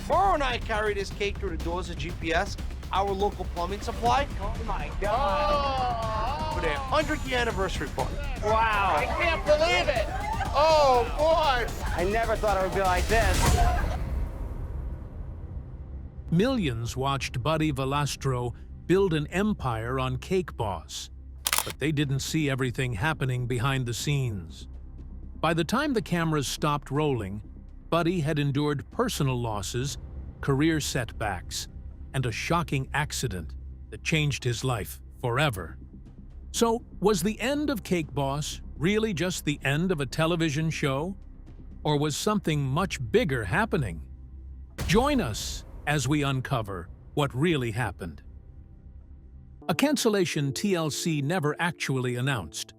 Morrow and I carried his cake through the doors of GPS, our local plumbing supply, Oh my God. for their 100th year anniversary party. Wow. I can't believe it. Oh, boy. I never thought it would be like this. Millions watched Buddy Valastro build an empire on Cake Boss, but they didn't see everything happening behind the scenes. By the time the cameras stopped rolling, Buddy had endured personal losses, career setbacks, and a shocking accident that changed his life forever. So, was the end of Cake Boss really just the end of a television show? Or was something much bigger happening? Join us as we uncover what really happened. A cancellation TLC never actually announced.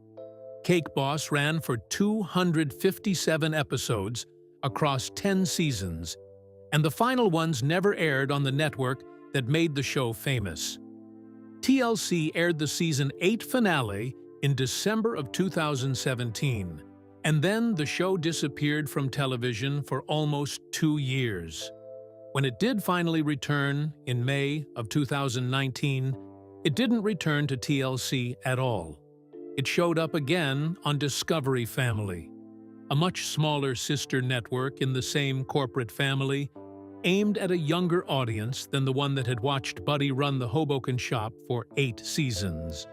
Cake Boss ran for 257 episodes across 10 seasons, and the final ones never aired on the network that made the show famous. TLC aired the season 8 finale in December of 2017, and then the show disappeared from television for almost 2 years. When it did finally return in May of 2019, it didn't return to TLC at all. It showed up again on Discovery Family, a much smaller sister network in the same corporate family, aimed at a younger audience than the one that had watched Buddy run the Hoboken shop for 8 seasons.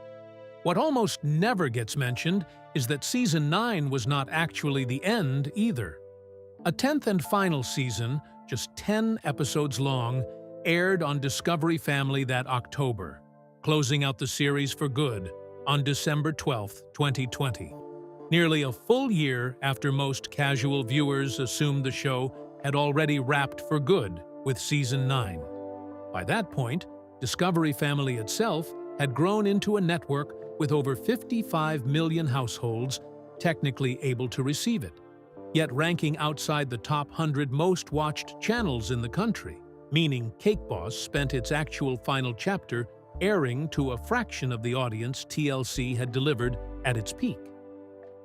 What almost never gets mentioned is that Season 9 was not actually the end either. A 10th and final season, just 10 episodes long, aired on Discovery Family that October, closing out the series for good on December 12, 2020. Nearly a full year after most casual viewers assumed the show had already wrapped for good with Season 9. By that point, Discovery Family itself had grown into a network with over 55 million households technically able to receive it, yet ranking outside the top 100 most watched channels in the country, meaning Cake Boss spent its actual final chapter airing to a fraction of the audience TLC had delivered at its peak.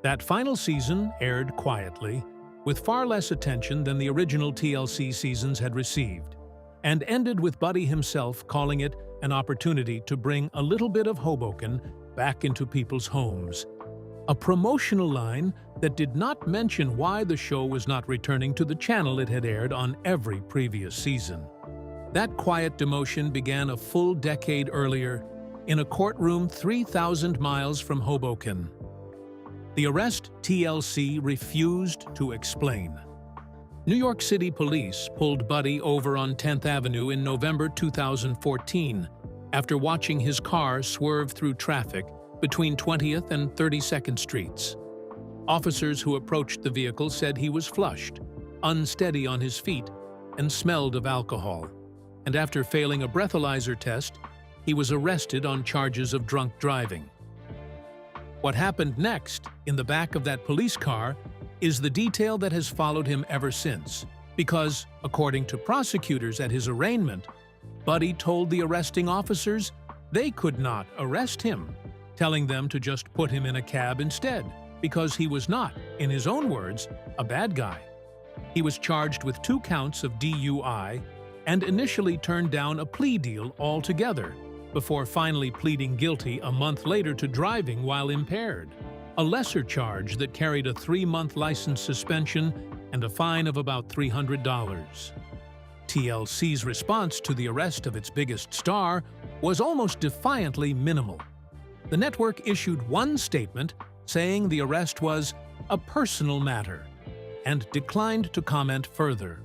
That final season aired quietly, with far less attention than the original TLC seasons had received, and ended with Buddy himself calling it an opportunity to bring a little bit of Hoboken back into people's homes. A promotional line that did not mention why the show was not returning to the channel it had aired on every previous season. That quiet demotion began a full decade earlier in a courtroom 3,000 miles from Hoboken. The arrest TLC refused to explain. New York City police pulled Buddy over on 10th Avenue in November 2014 after watching his car swerve through traffic between 20th and 32nd Streets. Officers who approached the vehicle said he was flushed, unsteady on his feet, and smelled of alcohol. And after failing a breathalyzer test, he was arrested on charges of drunk driving. What happened next in the back of that police car is the detail that has followed him ever since, because, according to prosecutors at his arraignment, Buddy told the arresting officers they could not arrest him, telling them to just put him in a cab instead, because he was not, in his own words, a bad guy. He was charged with 2 counts of DUI and initially turned down a plea deal altogether, before finally pleading guilty a month later to driving while impaired, a lesser charge that carried a 3-month license suspension and a fine of about $300. TLC's response to the arrest of its biggest star was almost defiantly minimal. The network issued one statement saying the arrest was a personal matter and declined to comment further,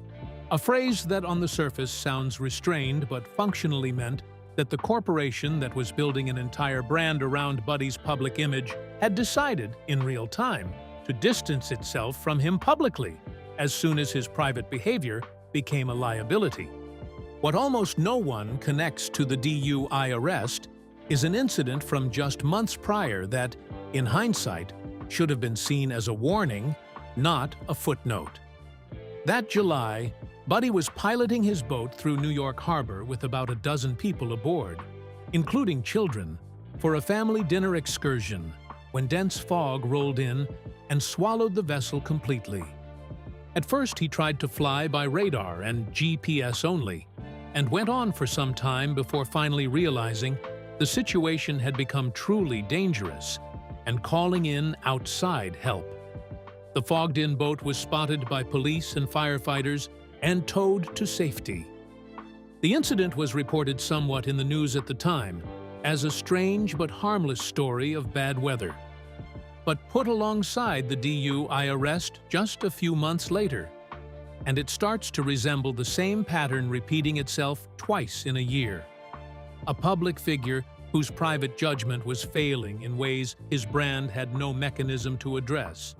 a phrase that on the surface sounds restrained but functionally meant that the corporation that was building an entire brand around Buddy's public image had decided, in real time, to distance itself from him publicly as soon as his private behavior became a liability. What almost no one connects to the DUI arrest is an incident from just months prior that, in hindsight, should have been seen as a warning, not a footnote. That July, Buddy was piloting his boat through New York Harbor with about a dozen people aboard, including children, for a family dinner excursion when dense fog rolled in and swallowed the vessel completely. At first, he tried to fly by radar and GPS only, and went on for some time before finally realizing the situation had become truly dangerous and calling in outside help. The fogged-in boat was spotted by police and firefighters and towed to safety. The incident was reported somewhat in the news at the time as a strange but harmless story of bad weather. But put alongside the DUI arrest just a few months later, and it starts to resemble the same pattern repeating itself twice in a year. A public figure whose private judgment was failing in ways his brand had no mechanism to address,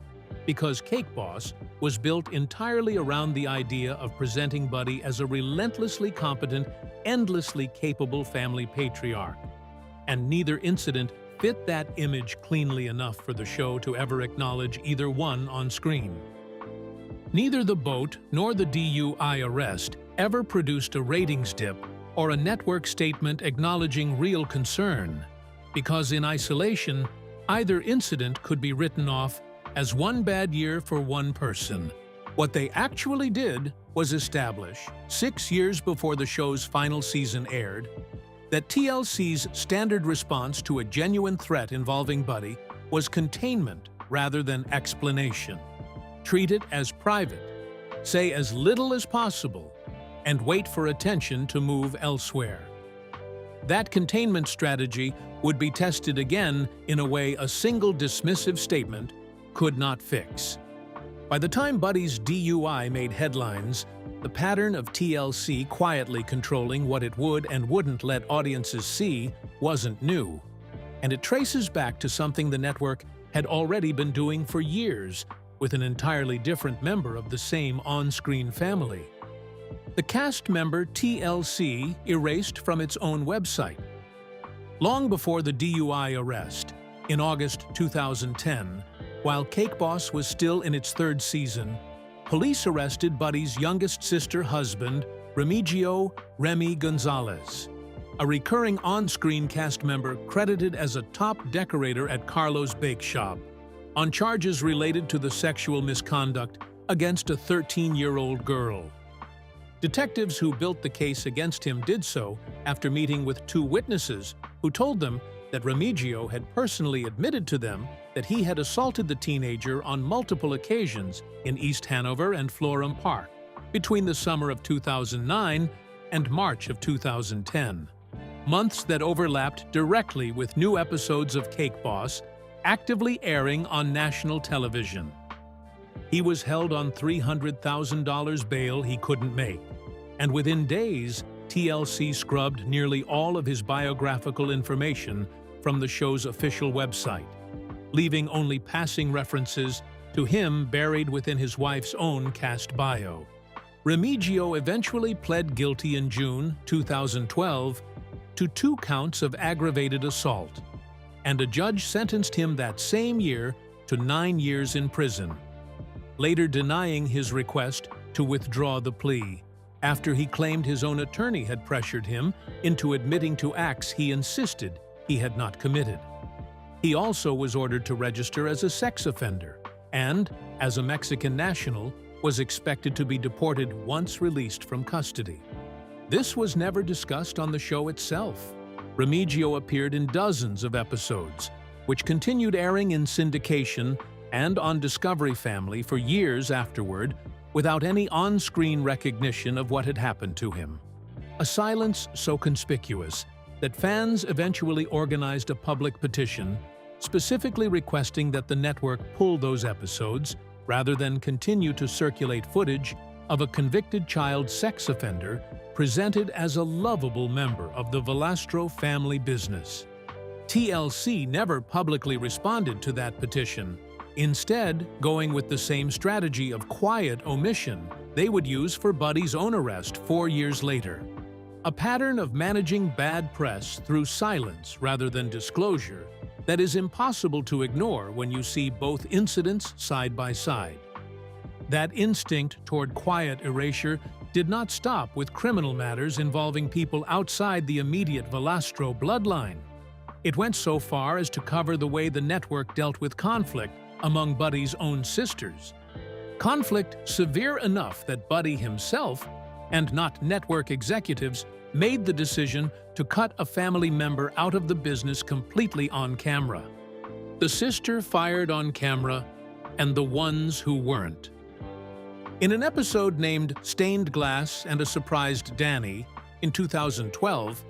because Cake Boss was built entirely around the idea of presenting Buddy as a relentlessly competent, endlessly capable family patriarch. And neither incident fit that image cleanly enough for the show to ever acknowledge either one on screen. Neither the boat nor the DUI arrest ever produced a ratings dip or a network statement acknowledging real concern, because in isolation, either incident could be written off as one bad year for one person. What they actually did was establish, 6 years before the show's final season aired, that TLC's standard response to a genuine threat involving Buddy was containment rather than explanation. Treat it as private, say as little as possible, and wait for attention to move elsewhere. That containment strategy would be tested again in a way a single dismissive statement could not fix. By the time Buddy's DUI made headlines, the pattern of TLC quietly controlling what it would and wouldn't let audiences see wasn't new, and it traces back to something the network had already been doing for years with an entirely different member of the same on-screen family. The cast member TLC erased from its own website. Long before the DUI arrest, in August 2010, while Cake Boss was still in its third season, police arrested Buddy's youngest sister husband, Remigio "Remy" Gonzalez, a recurring on-screen cast member credited as a top decorator at Carlo's Bake Shop, on charges related to the sexual misconduct against a 13-year-old girl. Detectives who built the case against him did so after meeting with 2 witnesses who told them that Remigio had personally admitted to them that he had assaulted the teenager on multiple occasions in East Hanover and Florham Park between the summer of 2009 and March of 2010, months that overlapped directly with new episodes of Cake Boss actively airing on national television. He was held on $300,000 bail he couldn't make, and within days, TLC scrubbed nearly all of his biographical information from the show's official website, leaving only passing references to him buried within his wife's own cast bio. Remigio eventually pled guilty in June 2012 to 2 counts of aggravated assault, and a judge sentenced him that same year to 9 years in prison, later denying his request to withdraw the plea after he claimed his own attorney had pressured him into admitting to acts he insisted he had not committed. He also was ordered to register as a sex offender and, as a Mexican national, was expected to be deported once released from custody. This was never discussed on the show itself. Remigio appeared in dozens of episodes, which continued airing in syndication and on Discovery Family for years afterward without any on-screen recognition of what had happened to him. A silence so conspicuous that fans eventually organized a public petition specifically requesting that the network pull those episodes rather than continue to circulate footage of a convicted child sex offender presented as a lovable member of the Valastro family business. TLC never publicly responded to that petition, instead going with the same strategy of quiet omission they would use for Buddy's own arrest 4 years later. A pattern of managing bad press through silence rather than disclosure that is impossible to ignore when you see both incidents side by side. That instinct toward quiet erasure did not stop with criminal matters involving people outside the immediate Valastro bloodline. It went so far as to cover the way the network dealt with conflict among Buddy's own sisters. Conflict severe enough that Buddy himself, and not network executives, made the decision to cut a family member out of the business completely on camera. The sister fired on camera, and the ones who weren't. In an episode named Stained Glass and a Surprised Danny in 2012,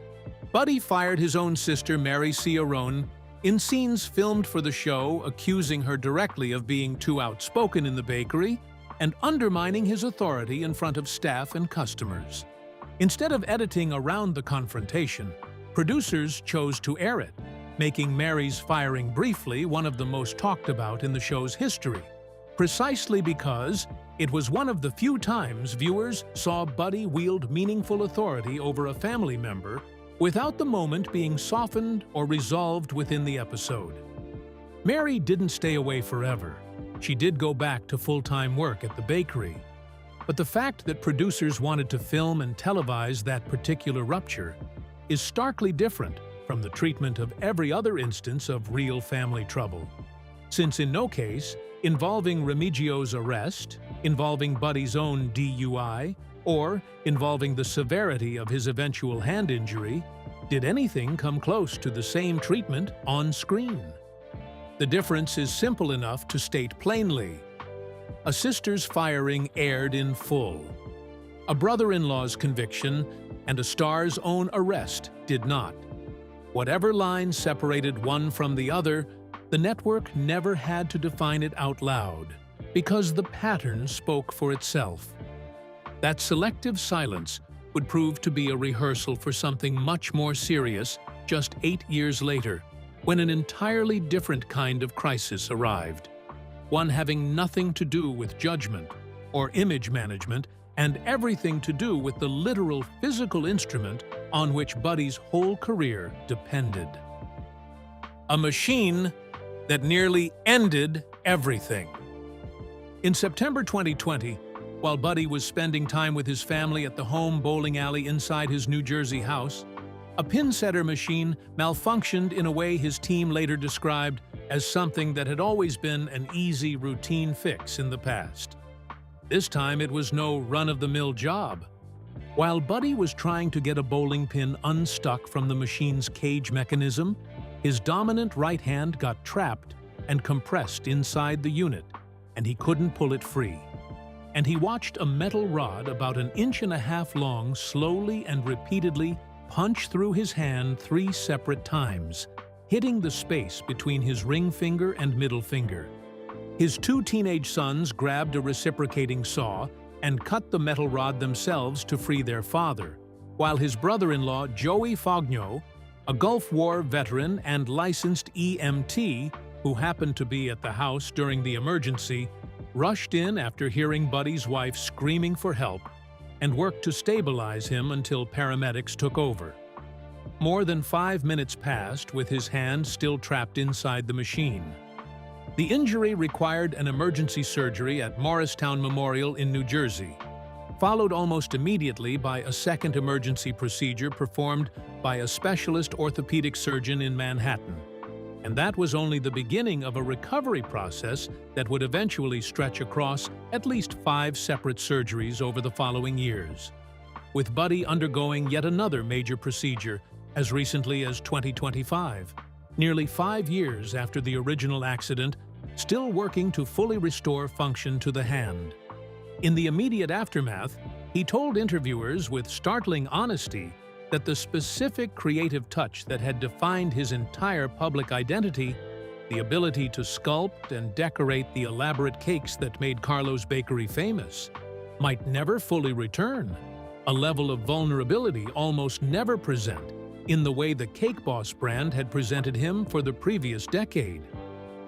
Buddy fired his own sister Mary Ciarone in scenes filmed for the show, accusing her directly of being too outspoken in the bakery and undermining his authority in front of staff and customers. Instead of editing around the confrontation, producers chose to air it, making Mary's firing briefly one of the most talked about in the show's history, precisely because it was one of the few times viewers saw Buddy wield meaningful authority over a family member without the moment being softened or resolved within the episode. Mary didn't stay away forever. She did go back to full-time work at the bakery. But the fact that producers wanted to film and televise that particular rupture is starkly different from the treatment of every other instance of real family trouble, since in no case involving Remigio's arrest, involving Buddy's own DUI, or involving the severity of his eventual hand injury, did anything come close to the same treatment on screen. The difference is simple enough to state plainly. A sister's firing aired in full. A brother-in-law's conviction and a star's own arrest did not. Whatever line separated one from the other, the network never had to define it out loud, because the pattern spoke for itself. That selective silence would prove to be a rehearsal for something much more serious just 8 years later, when an entirely different kind of crisis arrived, one having nothing to do with judgment or image management and everything to do with the literal physical instrument on which Buddy's whole career depended. A machine that nearly ended everything. In September 2020, while Buddy was spending time with his family at the home bowling alley inside his New Jersey house, a pin-setter machine malfunctioned in a way his team later described as something that had always been an easy routine fix in the past. This time it was no run-of-the-mill job. While Buddy was trying to get a bowling pin unstuck from the machine's cage mechanism, his dominant right hand got trapped and compressed inside the unit, and he couldn't pull it free. And he watched a metal rod about 1.5 inches long slowly and repeatedly punch through his hand 3 separate times, hitting the space between his ring finger and middle finger. His 2 teenage sons grabbed a reciprocating saw and cut the metal rod themselves to free their father, while his brother-in-law Joey Fogno, a Gulf War veteran and licensed EMT who happened to be at the house during the emergency, rushed in after hearing Buddy's wife screaming for help and worked to stabilize him until paramedics took over. More than 5 minutes passed with his hand still trapped inside the machine. The injury required an emergency surgery at Morristown Memorial in New Jersey, followed almost immediately by a second emergency procedure performed by a specialist orthopedic surgeon in Manhattan. And that was only the beginning of a recovery process that would eventually stretch across at least 5 separate surgeries over the following years, with Buddy undergoing yet another major procedure as recently as 2025, nearly 5 years after the original accident, still working to fully restore function to the hand. In the immediate aftermath, he told interviewers with startling honesty that the specific creative touch that had defined his entire public identity, the ability to sculpt and decorate the elaborate cakes that made Carlo's Bakery famous, might never fully return, a level of vulnerability almost never present in the way the Cake Boss brand had presented him for the previous decade.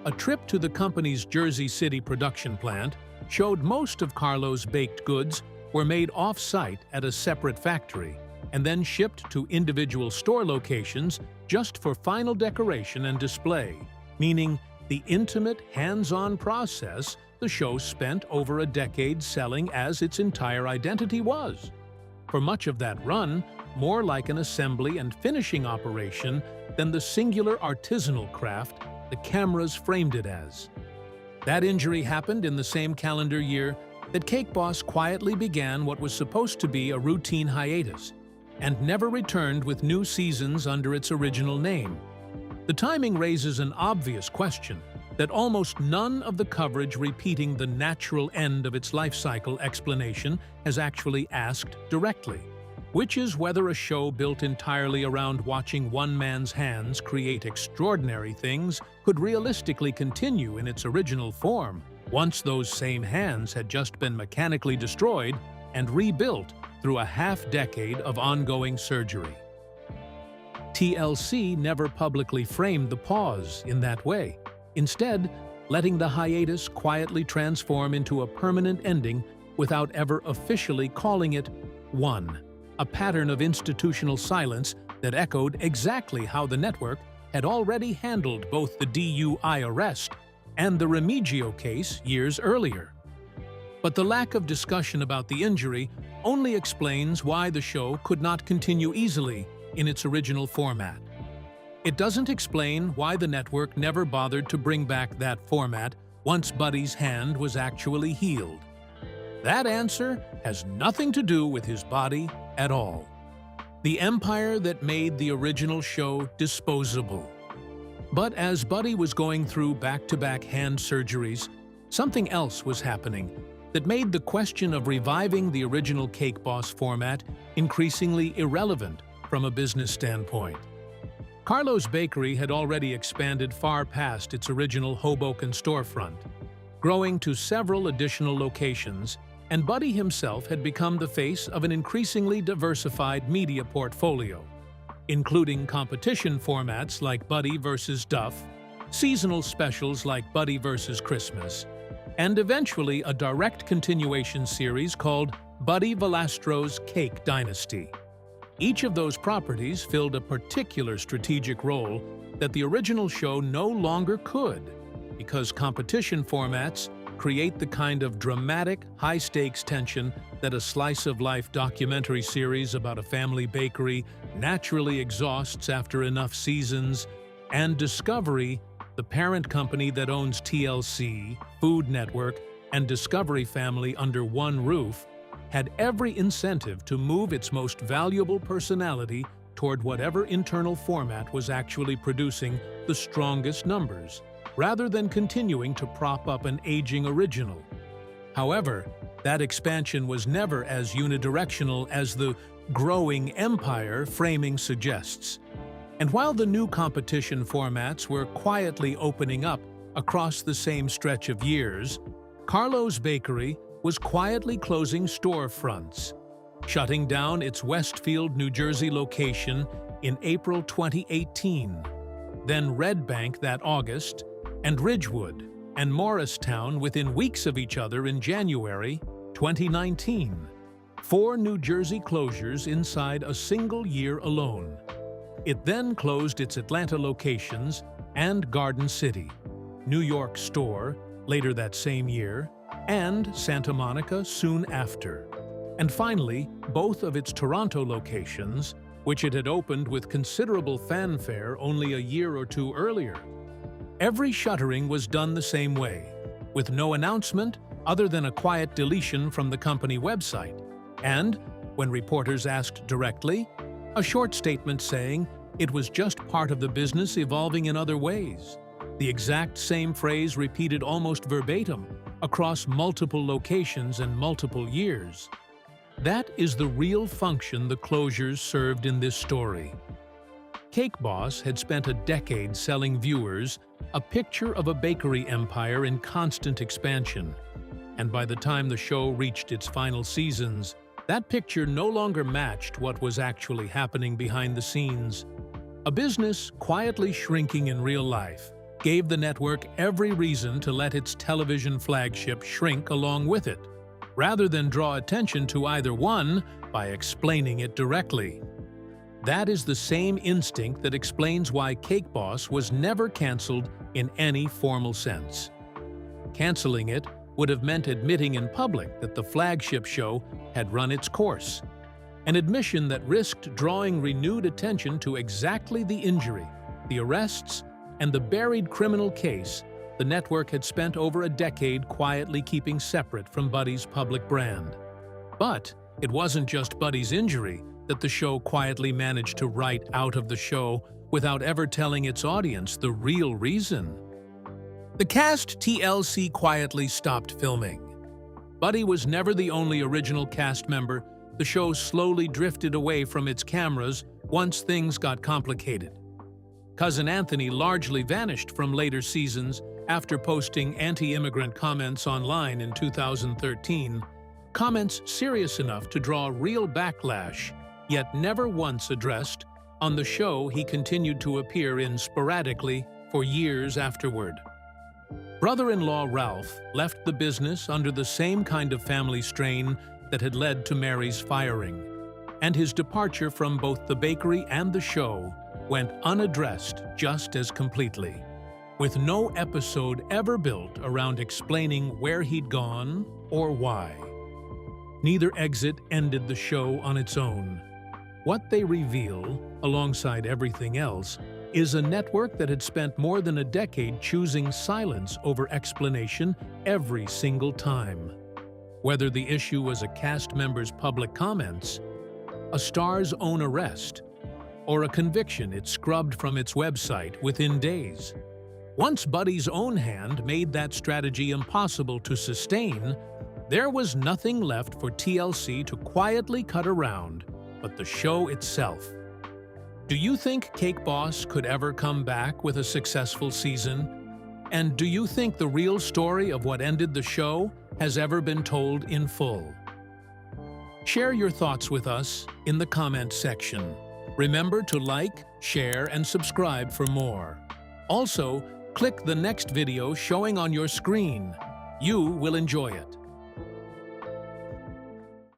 A trip to the company's Jersey City production plant showed most of Carlo's baked goods were made off-site at a separate factory, and then shipped to individual store locations just for final decoration and display, meaning the intimate, hands-on process the show spent over a decade selling as its entire identity was. For much of that run, more like an assembly and finishing operation than the singular artisanal craft the cameras framed it as. That injury happened in the same calendar year that Cake Boss quietly began what was supposed to be a routine hiatus and never returned with new seasons under its original name. The timing raises an obvious question that almost none of the coverage repeating the natural end of its life cycle explanation has actually asked directly, which is whether a show built entirely around watching one man's hands create extraordinary things could realistically continue in its original form once those same hands had just been mechanically destroyed and rebuilt through a half-decade of ongoing surgery. TLC never publicly framed the pause in that way, instead letting the hiatus quietly transform into a permanent ending without ever officially calling it one, a pattern of institutional silence that echoed exactly how the network had already handled both the DUI arrest and the Remigio case years earlier. But the lack of discussion about the injury only explains why the show could not continue easily in its original format. It doesn't explain why the network never bothered to bring back that format once Buddy's hand was actually healed. That answer has nothing to do with his body at all. The empire that made the original show disposable. But as Buddy was going through back-to-back hand surgeries, something else was happening that made the question of reviving the original Cake Boss format increasingly irrelevant from a business standpoint. Carlo's Bakery had already expanded far past its original Hoboken storefront, growing to several additional locations, and Buddy himself had become the face of an increasingly diversified media portfolio, including competition formats like Buddy vs. Duff, seasonal specials like Buddy vs. Christmas, and eventually a direct continuation series called Buddy Valastro's Cake Dynasty. Each of those properties filled a particular strategic role that the original show no longer could, because competition formats create the kind of dramatic, high-stakes tension that a slice-of-life documentary series about a family bakery naturally exhausts after enough seasons, and Discovery, the parent company that owns TLC, Food Network, and Discovery Family under one roof, had every incentive to move its most valuable personality toward whatever internal format was actually producing the strongest numbers, rather than continuing to prop up an aging original. However, that expansion was never as unidirectional as the growing empire framing suggests. And while the new competition formats were quietly opening up across the same stretch of years, Carlo's Bakery was quietly closing storefronts, shutting down its Westfield, New Jersey location in April 2018, then Red Bank that August, and Ridgewood and Morristown within weeks of each other in January 2019. 4 New Jersey closures inside a single year alone. It then closed its Atlanta locations and Garden City, New York store later that same year, and Santa Monica soon after. And finally, both of its Toronto locations, which it had opened with considerable fanfare only a year or two earlier. Every shuttering was done the same way, with no announcement other than a quiet deletion from the company website, and, when reporters asked directly, a short statement saying it was just part of the business evolving in other ways. The exact same phrase repeated almost verbatim across multiple locations and multiple years. That is the real function the closures served in this story. Cake Boss had spent a decade selling viewers a picture of a bakery empire in constant expansion, and by the time the show reached its final seasons, that picture no longer matched what was actually happening behind the scenes. A business quietly shrinking in real life gave the network every reason to let its television flagship shrink along with it, rather than draw attention to either one by explaining it directly. That is the same instinct that explains why Cake Boss was never canceled in any formal sense. Canceling it would have meant admitting in public that the flagship show had run its course, an admission that risked drawing renewed attention to exactly the injury, the arrests, and the buried criminal case the network had spent over a decade quietly keeping separate from Buddy's public brand. But it wasn't just Buddy's injury that the show quietly managed to write out of the show without ever telling its audience the real reason. The cast TLC quietly stopped filming. Buddy was never the only original cast member. The show slowly drifted away from its cameras once things got complicated. Cousin Anthony largely vanished from later seasons after posting anti-immigrant comments online in 2013, comments serious enough to draw real backlash, yet never once addressed. On the show, he continued to appear in sporadically for years afterward. Brother-in-law Ralph left the business under the same kind of family strain that had led to Mary's firing, and his departure from both the bakery and the show went unaddressed just as completely, with no episode ever built around explaining where he'd gone or why. Neither exit ended the show on its own. What they reveal, alongside everything else, is a network that had spent more than a decade choosing silence over explanation every single time. Whether the issue was a cast member's public comments, a star's own arrest, or a conviction it scrubbed from its website within days. Once Buddy's own hand made that strategy impossible to sustain, there was nothing left for TLC to quietly cut around but the show itself. Do you think Cake Boss could ever come back with a successful season? And do you think the real story of what ended the show has ever been told in full? Share your thoughts with us in the comment section. Remember to like, share, and subscribe for more. Also, click the next video showing on your screen. You will enjoy it.